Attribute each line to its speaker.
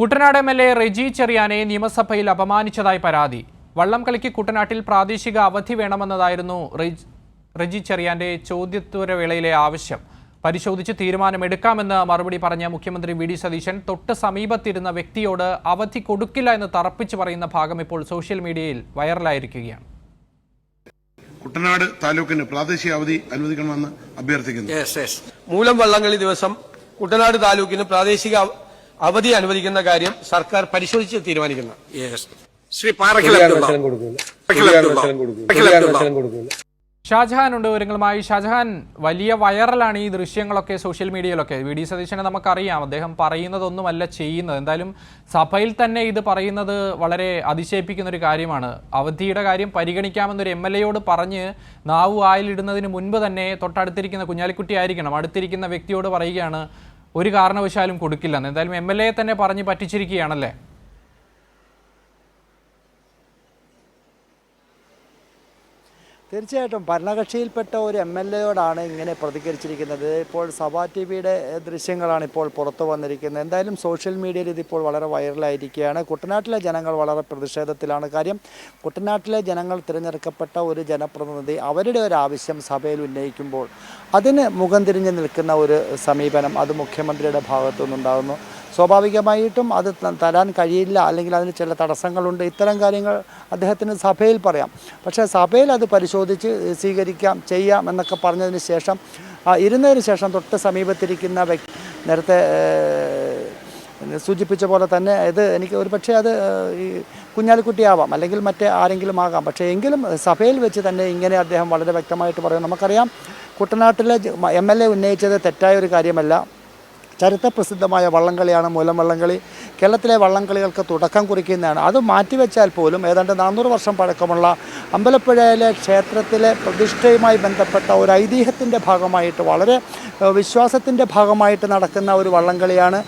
Speaker 1: Kuttanad MLA. Reji ചെറിയാനെ നിയമസഭയിൽ അപമാനിച്ചതായി പരാതി. വള്ളംകളിക്ക് കുട്ടനാട്ടിൽ പ്രാദേശിക അവധി വേണമെന്നതായിരുന്നു റെജി ചെറിയാന്റെ ചോദ്യോത്തരവേളയിലെ ആവശ്യം. പരിശോധിച്ച് തീരുമാനമെടുക്കാമെന്ന് മറുപടി പറഞ്ഞ മുഖ്യമന്ത്രി വി.ഡി. സതീശൻ തൊട്ട് സമീപത്തിരുന്ന വ്യക്തിയോട് അവധി കൊടുക്കില്ല എന്ന് തറപ്പിച്ചു പറയുന്ന ഭാഗം ഇപ്പോൾ സോഷ്യൽ മീഡിയയിൽ വൈറലായിരിക്കുകയാണ്.
Speaker 2: കുട്ടനാട് താലൂക്കിന് പ്രാദേശിക അവധി അനുവദിക്കണമെന്ന് അഭ്യർത്ഥിക്കുന്നു.
Speaker 3: മൂലം വള്ളംകളി ദിവസം കുട്ടനാട് താലൂക്കിന് പ്രാദേശിക അവധി അനുവദിക്കുന്ന കാര്യം സർക്കാർ പരിശോധിച്ച് തീരുമാനിക്കുന്നു.
Speaker 1: ഷാജഹാൻ ഉണ്ട് വിവരങ്ങളുമായി. ഷാജഹാൻ, വലിയ വൈറലാണ് ഈ ദൃശ്യങ്ങളൊക്കെ സോഷ്യൽ മീഡിയയിലൊക്കെ. വി ഡി സതീശനെ നമുക്കറിയാം, അദ്ദേഹം പറയുന്നതൊന്നുമല്ല ചെയ്യുന്നത്. എന്തായാലും സഭയിൽ തന്നെ ഇത് പറയുന്നത് വളരെ അതിശയിപ്പിക്കുന്ന ഒരു കാര്യമാണ്. അവധിയുടെ കാര്യം പരിഗണിക്കാമെന്നൊരു എം.എൽ.എയോട് പറഞ്ഞ് നാവു വായിലിടുന്നതിന് മുൻപ് തന്നെ തൊട്ടടുത്തിരിക്കുന്ന കുഞ്ഞാലിക്കുട്ടി ആയിരിക്കണം അടുത്തിരിക്കുന്ന വ്യക്തിയോട് പറയുകയാണ് ഒരു കാരണവശാലും കൊടുക്കില്ലെന്ന്. എന്തായാലും എം.എൽ.എ തന്നെ പറഞ്ഞ് പറ്റിച്ചിരിക്കുകയാണല്ലേ?
Speaker 4: തീർച്ചയായിട്ടും ഭരണകക്ഷിയിൽപ്പെട്ട ഒരു എം.എൽ.എയോടാണ് ഇങ്ങനെ പ്രതികരിച്ചിരിക്കുന്നത്. ഇപ്പോൾ സഭാ ടി വിയുടെ ദൃശ്യങ്ങളാണ് ഇപ്പോൾ പുറത്തു വന്നിരിക്കുന്നത്. എന്തായാലും സോഷ്യൽ മീഡിയയിൽ ഇതിപ്പോൾ വളരെ വൈറലായിരിക്കുകയാണ്. കുട്ടനാട്ടിലെ ജനങ്ങൾ വളരെ പ്രതിഷേധത്തിലാണ്. കാര്യം, കുട്ടനാട്ടിലെ ജനങ്ങൾ തിരഞ്ഞെടുക്കപ്പെട്ട ഒരു ജനപ്രതിനിധി അവരുടെ ഒരു ആവശ്യം സഭയിൽ ഉന്നയിക്കുമ്പോൾ അതിന് മുഖം തിരിഞ്ഞ് നിൽക്കുന്ന ഒരു സമീപനം അത് മുഖ്യമന്ത്രിയുടെ ഭാഗത്തു നിന്നുണ്ടാകുന്നു. സ്വാഭാവികമായിട്ടും അത് തരാൻ കഴിയില്ല, അല്ലെങ്കിൽ അതിന് ചില തടസ്സങ്ങളുണ്ട്. ഇത്തരം കാര്യങ്ങൾ അദ്ദേഹത്തിന് സഭയിൽ പറയാം. പക്ഷേ സഭയിൽ അത് പരിശോധിച്ച് സ്വീകരിക്കാം, ചെയ്യാം എന്നൊക്കെ പറഞ്ഞതിന് ശേഷം ഇരുന്നതിന് ശേഷം തൊട്ട് സമീപത്തിരിക്കുന്ന നേരത്തെ സൂചിപ്പിച്ച പോലെ തന്നെ ഇത് എനിക്ക് ഒരു പക്ഷേ അത് ഈ കുഞ്ഞാലിക്കുട്ടിയാവാം, അല്ലെങ്കിൽ മറ്റേ ആരെങ്കിലും ആകാം. പക്ഷേ എങ്കിലും സഭയിൽ വെച്ച് തന്നെ ഇങ്ങനെ അദ്ദേഹം വളരെ വ്യക്തമായിട്ട് പറയും. നമുക്കറിയാം, കുട്ടനാട്ടിലെ എം.എൽ.എ ഉന്നയിച്ചത് തെറ്റായ ഒരു കാര്യമല്ല. ചരിത്രപ്രസിദ്ധമായ വള്ളംകളിയാണ് മൂലം വള്ളംകളി. കേരളത്തിലെ വള്ളംകളികൾക്ക് തുടക്കം കുറിക്കുന്നതാണ്. അത് മാറ്റിവെച്ചാൽ പോലും ഏതാണ്ട് 400 വർഷം പഴക്കമുള്ള അമ്പലപ്പുഴയിലെ ക്ഷേത്രത്തിലെ പ്രതിഷ്ഠയുമായി ബന്ധപ്പെട്ട ഒരു ഐതിഹ്യത്തിൻ്റെ ഭാഗമായിട്ട്, വളരെ വിശ്വാസത്തിൻ്റെ ഭാഗമായിട്ട് നടക്കുന്ന ഒരു വള്ളംകളിയാണ്.